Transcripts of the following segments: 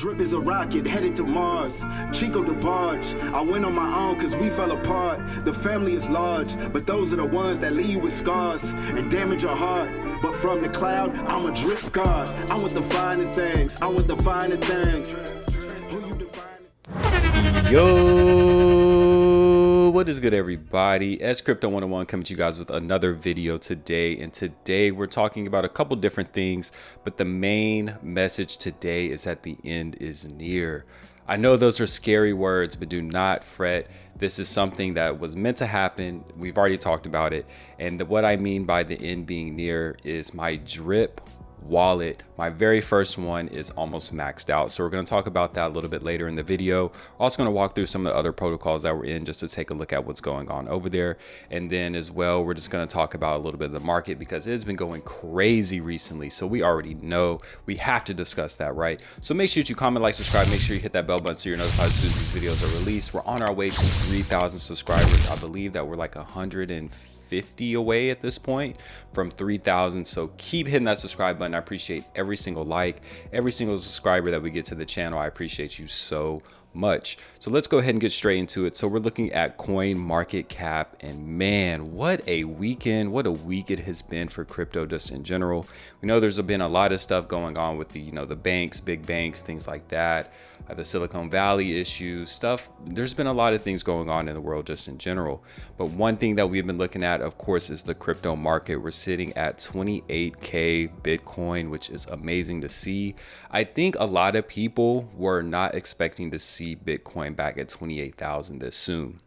drip is a rocket headed to Mars. Chico the barge. I went on my own cause we fell apart. The family is large, but those are the ones that leave you with scars and damage your heart. But from the cloud, I'm a drip god. I want the finer things. I want the finer things. Yo, what is good, everybody? S Crypto 101 coming to you guys with another video today. And today we're talking about a couple different things, but the main message today is that the end is near. I know those are scary words, but do not fret. This is something that was meant to happen. We've already talked about it. And what I mean by the end being near is my drip wallet. My very first one is almost maxed out. So we're going to talk about that a little bit later in the video. Also going to walk through some of the other protocols that we're in just to take a look at what's going on over there. And then as well, we're just going to talk about a little bit of the market because it's been going crazy recently. So we already know we have to discuss that, right? So make sure that you comment, like, subscribe, make sure you hit that bell button so you're notified as soon as these videos are released. We're on our way to 3,000 subscribers. I believe that we're like 150 away at this point from 3,000. So keep hitting that subscribe button. I appreciate every single like, every single subscriber that we get to the channel. I appreciate you so much. So let's go ahead and get straight into it. So we're looking at coin market cap, and man, what a weekend, what a week it has been for crypto just in general. We know there's been a lot of stuff going on with the the banks, big banks, things like that, the Silicon Valley issues, stuff. There's been a lot of things going on in the world just in general, but one thing that we've been looking at, of course, is the crypto market. We're sitting at 28k Bitcoin, which is amazing to see. I think a lot of people were not expecting to see Bitcoin back at 28,000 this soon.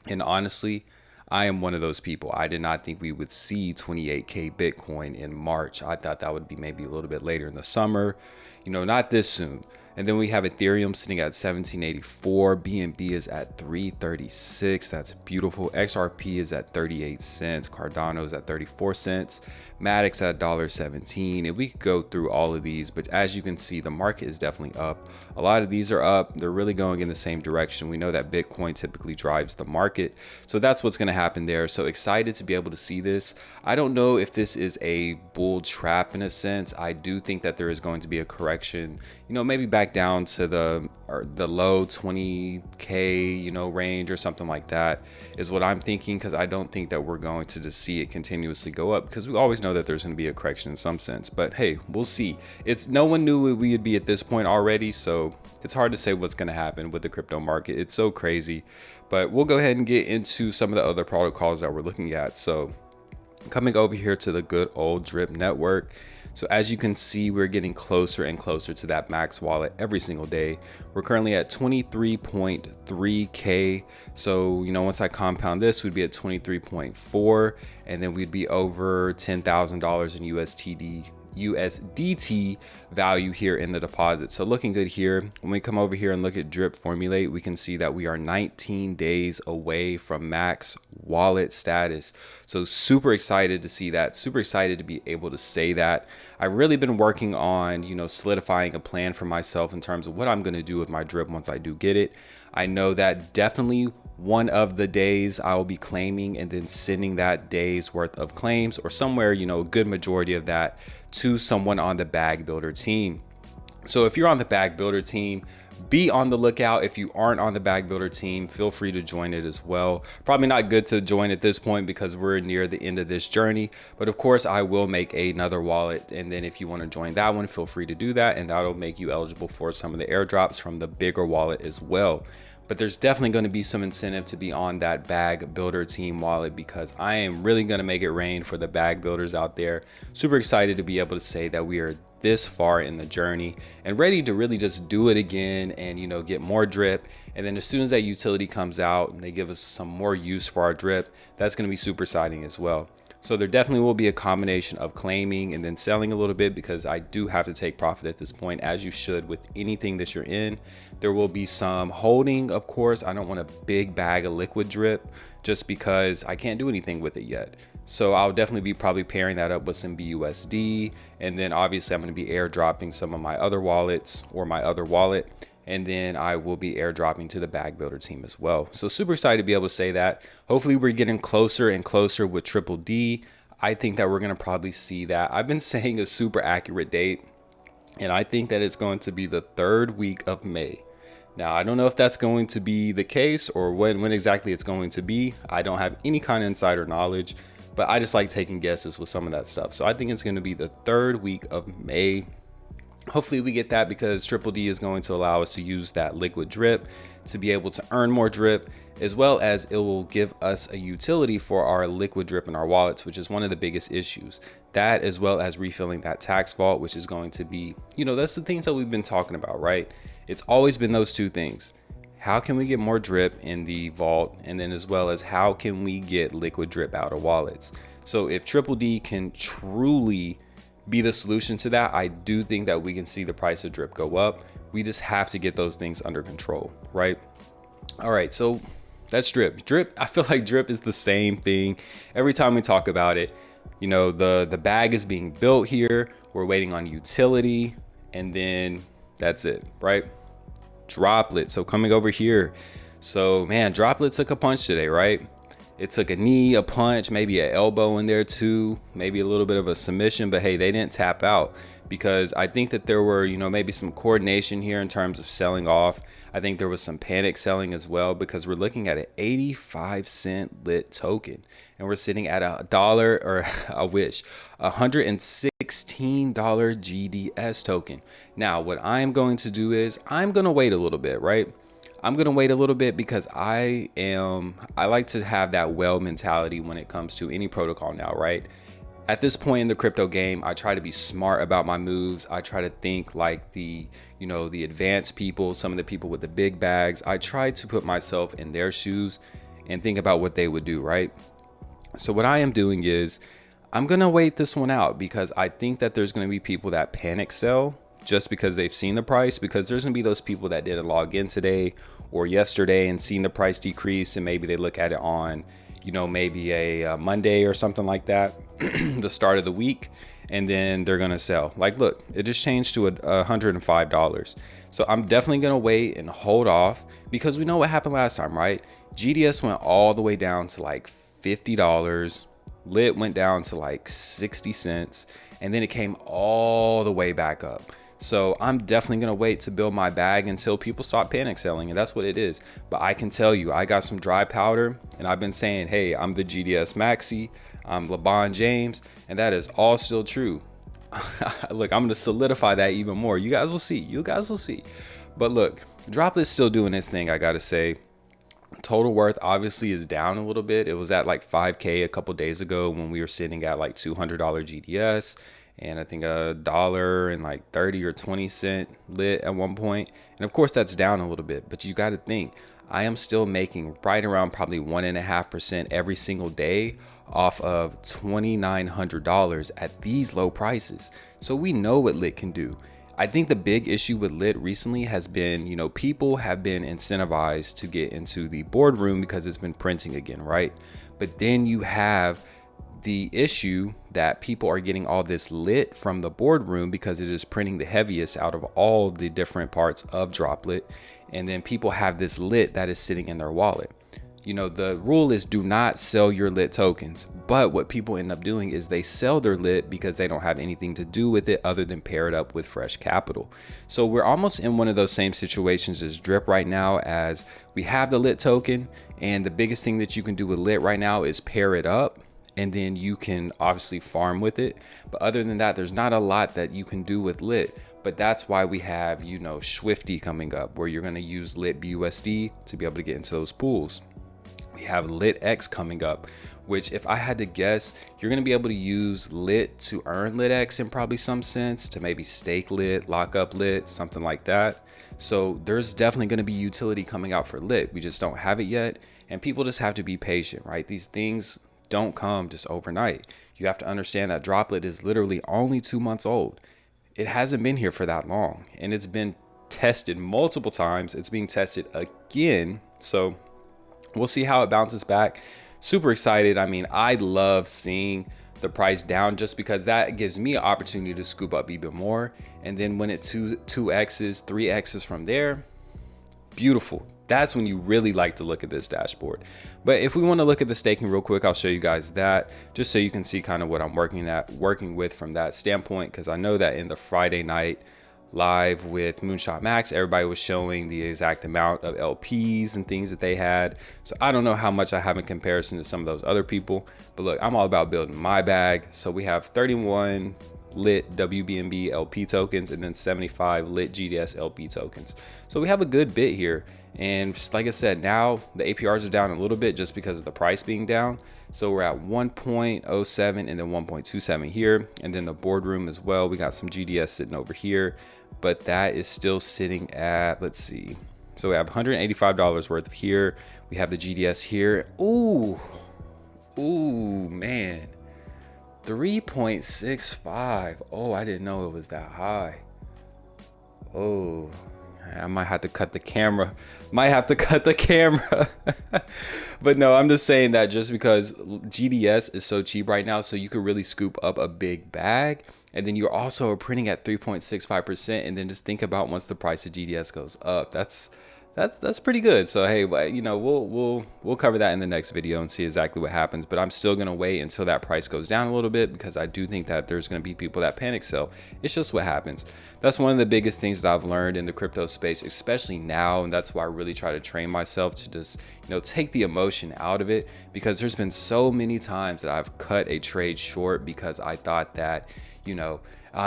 And honestly, I am one of those people. I did not think we would see 28k Bitcoin in March. I thought that would be maybe a little bit later in the summer, not this soon. And then we have Ethereum sitting at 1784. BNB is at 336. That's beautiful. XRP is at 38 cents. Cardano is at 34 cents. Matic's at $1.17. And we could go through all of these, but as you can see, the market is definitely up. A lot of these are up. They're really going in the same direction. We know that Bitcoin typically drives the market. So that's what's going to happen there. So excited to be able to see this. I don't know if this is a bull trap in a sense. I do think that there is going to be a correction, maybe back down to the low 20k range or something like that is what I'm thinking, because I don't think that we're going to just see it continuously go up, because we always know that there's going to be a correction in some sense. But hey, we'll see. No one knew we would be at this point already, so it's hard to say what's going to happen with the crypto market. It's so crazy. But we'll go ahead and get into some of the other protocols that we're looking at. So coming over here to the good old drip network. So as you can see, we're getting closer and closer to that max wallet every single day. We're currently at 23.3k. So, once I compound this, we'd be at 23.4, and then we'd be over $10,000 in USDT value here in the deposit. So looking good here. When we come over here and look at drip formulate, we can see that we are 19 days away from max wallet status. So super excited to see that, super excited to be able to say that. I've really been working on, solidifying a plan for myself in terms of what I'm going to do with my drip once I do get it. I know that definitely one of the days I will be claiming and then sending that day's worth of claims, or somewhere, a good majority of that, to someone on the bag builder team. So if you're on the bag builder team, be on the lookout. If you aren't on the bag builder team, feel free to join it as well. Probably not good to join at this point because we're near the end of this journey, but of course I will make another wallet, and then if you want to join that one, feel free to do that, and that'll make you eligible for some of the airdrops from the bigger wallet as well. But there's definitely going to be some incentive to be on that bag builder team wallet, because I am really going to make it rain for the bag builders out there. Super excited to be able to say that we are this far in the journey and ready to really just do it again and get more drip. And then as soon as that utility comes out and they give us some more use for our drip, that's going to be super exciting as well. So there definitely will be a combination of claiming and then selling a little bit, because I do have to take profit at this point, as you should with anything that you're in. There will be some holding, of course. I don't want a big bag of liquid drip just because I can't do anything with it yet. So I'll definitely be probably pairing that up with some BUSD. And then obviously I'm going to be airdropping some of my other wallets or my other wallet. And then I will be airdropping to the bag builder team as well. So super excited to be able to say that. Hopefully we're getting closer and closer with Triple D. I think that we're going to probably see that. I've been saying a super accurate date. And I think that it's going to be the 3rd week of May. Now, I don't know if that's going to be the case or when exactly it's going to be. I don't have any kind of insider knowledge, but I just like taking guesses with some of that stuff. So I think it's going to be the 3rd week of May. Hopefully we get that, because Triple D is going to allow us to use that liquid drip to be able to earn more drip, as well as it will give us a utility for our liquid drip in our wallets, which is one of the biggest issues. That, as well as refilling that tax vault, which is going to be, that's the things that we've been talking about, right? It's always been those two things. How can we get more drip in the vault? And then as well as how can we get liquid drip out of wallets? So if Triple D can truly be the solution to that, I do think that we can see the price of drip go up. We just have to get those things under control, right? All right, so that's drip. I feel like drip is the same thing every time we talk about it. The bag is being built here. We're waiting on utility, and then that's it, right? Droplet. So coming over here. So man, Droplet took a punch today, right? It took a knee, a punch, maybe an elbow in there too, maybe a little bit of a submission, but hey, they didn't tap out, because I think that there were, maybe some coordination here in terms of selling off. I think there was some panic selling as well, because we're looking at an 85-cent lit token, and we're sitting at $1, or I wish, $116 GDS token. Now, what I am going to do is I'm going to wait a little bit, right? I'm going to wait a little bit, because I like to have that well mentality when it comes to any protocol now, right? At this point in the crypto game, I try to be smart about my moves. I try to think like the advanced people, some of the people with the big bags. I try to put myself in their shoes and think about what they would do, right? So what I am doing is I'm going to wait this one out, because I think that there's going to be people that panic sell just because they've seen the price, because there's going to be those people that didn't log in today or yesterday and seen the price decrease, and maybe they look at it on maybe a Monday or something like that, the start of the week, and then they're gonna sell. Like, look, it just changed to $105. So I'm definitely gonna wait and hold off, because we know what happened last time, right? GDS went all the way down to like $50. Lit went down to like 60 cents, and then it came all the way back up. So I'm definitely going to wait to build my bag until people stop panic selling, and that's what it is. But I can tell you, I got some dry powder, and I've been saying, hey, I'm the GDS Maxi, I'm LeBron James, and that is all still true. Look, I'm going to solidify that even more. You guys will see. But look, Droplet's still doing its thing, I got to say. Total worth obviously is down a little bit. It was at like 5K a couple days ago when we were sitting at like $200 GDS. And I think $1 and like 30 or 20 cent lit at one point. And of course that's down a little bit, but you got to think, I am still making right around probably 1.5% every single day off of $2,900 at these low prices. So we know what lit can do. I think the big issue with lit recently has been, people have been incentivized to get into the boardroom because it's been printing again, right? But then you have the issue that people are getting all this lit from the boardroom because it is printing the heaviest out of all the different parts of Droplet. And then people have this lit that is sitting in their wallet. The rule is do not sell your lit tokens. But what people end up doing is they sell their lit because they don't have anything to do with it other than pair it up with fresh capital. So we're almost in one of those same situations as Drip right now, as we have the lit token. And the biggest thing that you can do with lit right now is pair it up, and then you can obviously farm with it. But other than that, there's not a lot that you can do with lit. But that's why we have, Swifty coming up, where you're going to use lit BUSD to be able to get into those pools. We have lit X coming up, which if I had to guess, you're going to be able to use lit to earn lit X in probably some sense, to maybe stake lit, lock up lit, something like that. So there's definitely going to be utility coming out for lit. We just don't have it yet. And people just have to be patient, right? These things don't come just overnight. You have to understand that Droplet is literally only 2 months old. It hasn't been here for that long, and it's been tested multiple times. It's being tested again. So we'll see how it bounces back. Super excited. I mean, I love seeing the price down just because that gives me an opportunity to scoop up even more. And then when it 2x's, 3x's from there, beautiful. That's when you really like to look at this dashboard. But if we want to look at the staking real quick, I'll show you guys that just so you can see kind of what I'm working with from that standpoint, because I know that in the Friday night live with Moonshot Max. Everybody was showing the exact amount of LPs and things that they had. So I don't know how much I have in comparison to some of those other people, but look, I'm all about building my bag. So we have 31 lit WBNB LP tokens and then 75 lit GDS LP tokens. So we have a good bit here. And just like I said, now the APRs are down a little bit just because of the price being down. So we're at 1.07 and then 1.27 here. And then the boardroom as well, we got some GDS sitting over here, but that is still sitting at, let's see. So we have $185 worth of here. We have the GDS here. Ooh, man. 3.65. Oh, I didn't know it was that high. Oh, I might have to cut the camera. But no, I'm just saying that just because GDS is so cheap right now, so you could really scoop up a big bag. And then you're also printing at 3.65%. And then just think about once the price of GDS goes up, that's pretty good. So hey, you know, we'll cover that in the next video and see exactly what happens. But I'm still gonna wait until that price goes down a little bit, because I do think that there's gonna be people that panic sell. It's just what happens. That's one of the biggest things that I've learned in the crypto space, especially now, and that's why I really try to train myself to just, you know, take the emotion out of it, because there's been so many times that I've cut a trade short because I thought that, you know,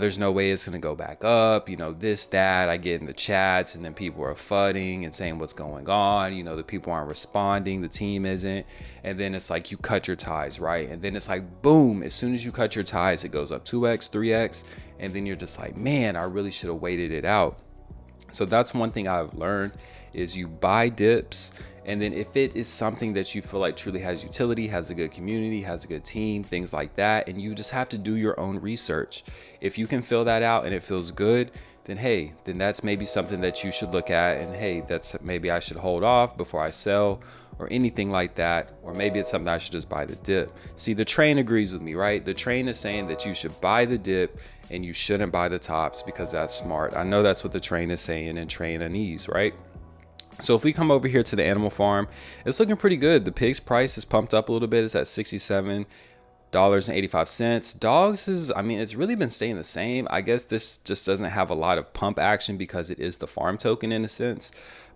there's no way it's gonna go back up, you know, this, that. I get in the chats and then people are fudding and saying what's going on, you know, the people aren't responding, the team isn't, and then it's like you cut your ties, right? And then it's like boom, as soon as you cut your ties, it goes up 2x, 3x, and then you're just like, man, I really should have waited it out. So that's one thing I've learned, is you buy dips, and then if it is something that you feel like truly has utility, has a good community, has a good team, things like that, and you just have to do your own research. If you can fill that out and it feels good, then hey, then that's maybe something that you should look at, and hey, that's maybe I should hold off before I sell or anything like that. Or maybe it's something I should just buy the dip. See, the train agrees with me, right? The train is saying that you should buy the dip and you shouldn't buy the tops, because that's smart. I know that's what the train is saying, and train unease, right? So if we come over here to the animal farm, it's looking pretty good. The pig's price is pumped up a little bit. It's at $67.85. Dogs is, I mean, it's really been staying the same. I guess this just doesn't have a lot of pump action because it is the farm token in a sense,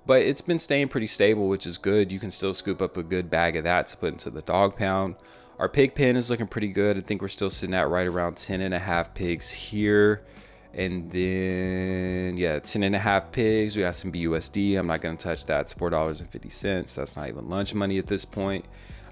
but it's been staying pretty stable, which is good. You can still scoop up a good bag of that to put into the dog pound. Our pig pen is looking pretty good. I think we're still sitting at right around 10.5 pigs here. And then, yeah, 10.5 pigs. We got some BUSD. I'm not going to touch that. It's $4.50. That's not even lunch money at this point.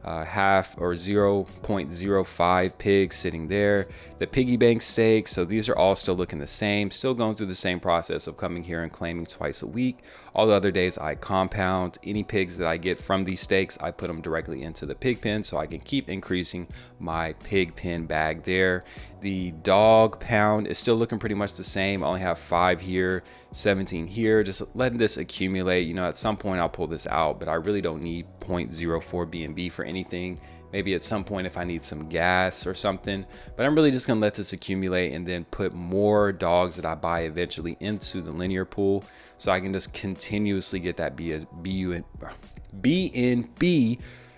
Half or 0.05 pigs sitting there. The piggy bank stakes, so these are all still looking the same, still going through the same process of coming here and claiming twice a week. All the other days I compound. Any pigs that I get from these stakes, I put them directly into the pig pen so I can keep increasing my pig pen bag there. The dog pound is still looking pretty much the same. I only have 5 here, 17 here, just letting this accumulate. You know, at some point I'll pull this out, but I really don't need 0.04 BNB for anything. Maybe at some point if I need some gas or something, but I'm really just gonna let this accumulate and then put more dogs that I buy eventually into the linear pool, so I can just continuously get that BNB,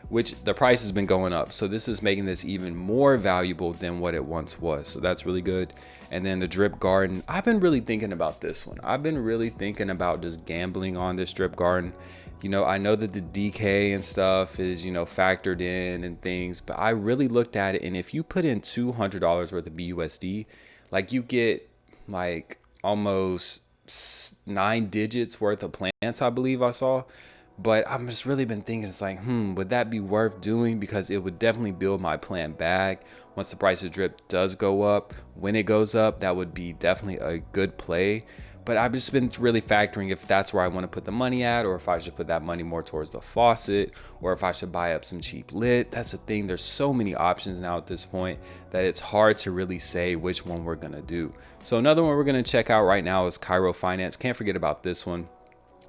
which the price has been going up. So this is making this even more valuable than what it once was. So that's really good. And then the drip garden, I've been really thinking about this one. I've been really thinking about just gambling on this drip garden. You know, I know that the DK and stuff is, you know, factored in and things, but I really looked at it, and if you put in $200 worth of BUSD, like you get like almost 9 digits worth of plants, I believe I saw. But I'm just really been thinking, it's like, would that be worth doing? Because it would definitely build my plant bag once the price of drip does go up. When it goes up, that would be definitely a good play. But I've just been really factoring if that's where I want to put the money at, or if I should put that money more towards the faucet, or if I should buy up some cheap lit. That's the thing. There's so many options now at this point that it's hard to really say which one we're going to do. So another one we're going to check out right now is Cairo Finance. Can't forget about this one.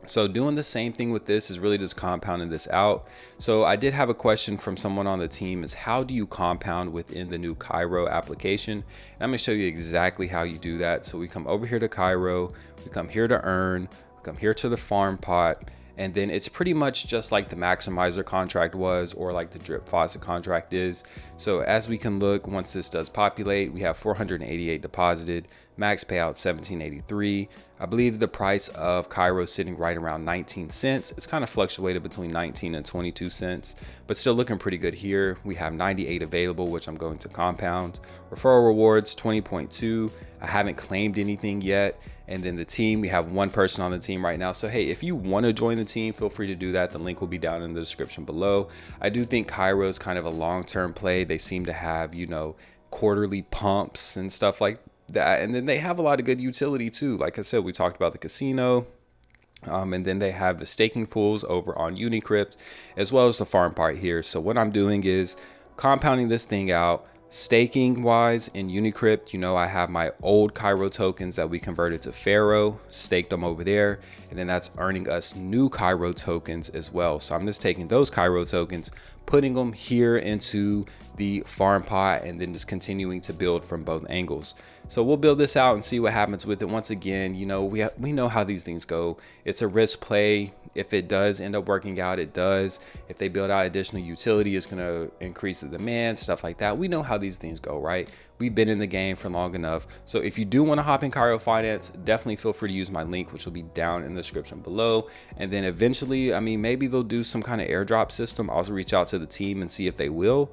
So doing the same thing with this is really just compounding this out. So I did have a question from someone on the team, is how do you compound within the new Cairo application? And I'm gonna show you exactly how you do that. So we come over here to Cairo, we come here to earn, we come here to the farm pot, And then it's pretty much just like the maximizer contract was, or like the drip faucet contract is. So as we can look, once this does populate, we have 488 deposited, max payout 1783. I believe the price of Cairo is sitting right around 19 cents. It's kind of fluctuated between 19 and 22 cents, but still looking pretty good here. We have 98 available, which I'm going to compound. Referral rewards 20.2. I haven't claimed anything yet. And then the team, we have one person on the team right now. So hey, if you want to join the team, feel free to do that. The link will be down in the description below. I do think Cairo is kind of a long-term play. They seem to have, you know, quarterly pumps and stuff like that. And then they have a lot of good utility too. Like I said, we talked about the casino. And then they have the staking pools over on Unicrypt, as well as the farm part here. So what I'm doing is compounding this thing out. Staking wise in Unicrypt, you know, I have my old Cairo tokens that we converted to Pharaoh, staked them over there, and then that's earning us new Cairo tokens as well. So I'm just taking those Cairo tokens, putting them here into the farm pot, and then just continuing to build from both angles. So we'll build this out and see what happens with it. Once again, you know, we know how these things go. It's a risk play. If it does end up working out, it does. If they build out additional utility, it's going to increase the demand, stuff like that. We know how these things go, right? We've been in the game for long enough. So if you do want to hop in Cairo Finance, definitely feel free to use my link, which will be down in the description below. And then eventually, I mean, maybe they'll do some kind of airdrop system. I'll also reach out to the team and see if they will.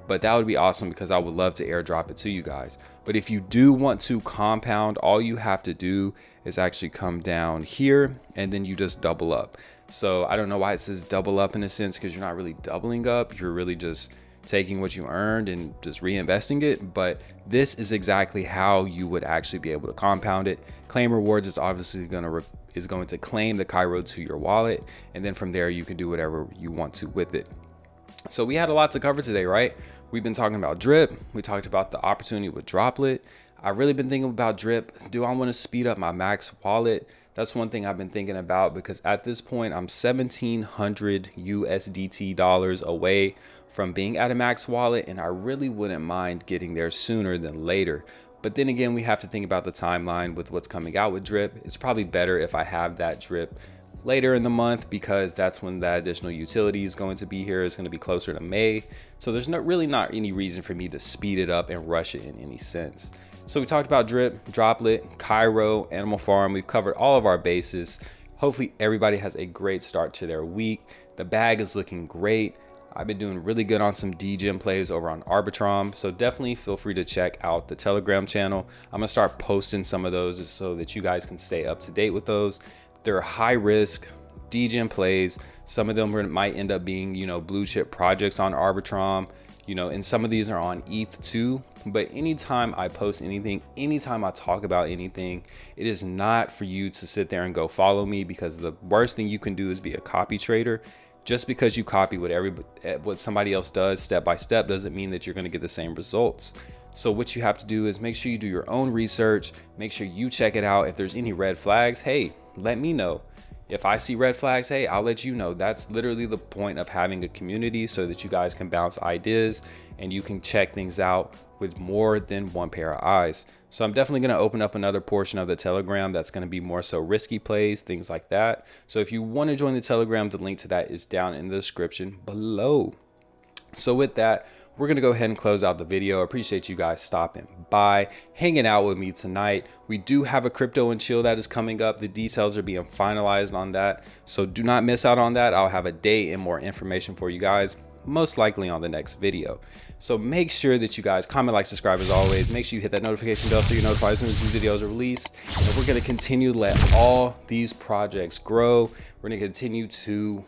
But that would be awesome because I would love to airdrop it to you guys. But if you do want to compound, all you have to do is actually come down here and then you just double up. So I don't know why it says double up in a sense, because you're not really doubling up. You're really just taking what you earned and just reinvesting it. But this is exactly how you would actually be able to compound it. Claim rewards is obviously going to claim the Cairo to your wallet. And then from there, you can do whatever you want to with it. So we had a lot to cover today, right? We've been talking about drip. We talked about the opportunity with Droplet. I've really been thinking about drip. Do I want to speed up my max wallet? That's one thing I've been thinking about, because at this point I'm 1,700 USDT dollars away from being at a max wallet, and I really wouldn't mind getting there sooner than later. But then again, we have to think about the timeline with what's coming out with drip. It's probably better if I have that drip later in the month, because that's when that additional utility is going to be here. It's going to be closer to May. So there's really not any reason for me to speed it up and rush it in any sense. So we talked about drip, Droplet, Cairo, Animal Farm. We've covered all of our bases. Hopefully everybody has a great start to their week. The bag is looking great. I've been doing really good on some DGen plays over on Arbitrum. So definitely feel free to check out the Telegram channel. I'm gonna start posting some of those so that you guys can stay up to date with those. They're high risk DGen plays. Some of them might end up being, you know, blue chip projects on Arbitrum, you know, and some of these are on ETH too. But anytime I post anything, anytime I talk about anything, it is not for you to sit there and go follow me, because the worst thing you can do is be a copy trader. Just because you copy what somebody else does step by step doesn't mean that you're going to get the same results. So what you have to do is make sure you do your own research, make sure you check it out. If there's any red flags, hey, let me know. If I see red flags, hey, I'll let you know. That's literally the point of having a community, so that you guys can bounce ideas and you can check things out with more than one pair of eyes. So I'm definitely going to open up another portion of the Telegram that's going to be more so risky plays, things like that. So if you want to join the Telegram, the link to that is down in the description below. So with that, we're going to go ahead and close out the video. I appreciate you guys stopping by, hanging out with me tonight. We do have a crypto and chill that is coming up. The details are being finalized on that, so do not miss out on that. I'll have a date and more information for you guys, most likely on the next video. So make sure that you guys comment, like, subscribe as always. Make sure you hit that notification bell so you're notified as soon as these videos are released. And we're going to continue to let all these projects grow. We're going to continue to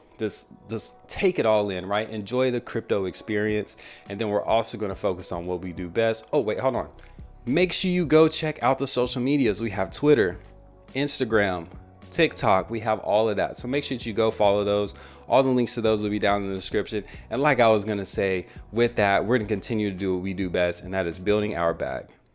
just take it all in, right? Enjoy the crypto experience. And then we're also going to focus on what we do best. Oh, wait, hold on. Make sure you go check out the social medias. We have Twitter, Instagram, TikTok. We have all of that. So make sure that you go follow those. All the links to those will be down in the description. And like I was going to say, with that, we're going to continue to do what we do best, and that is building our bag.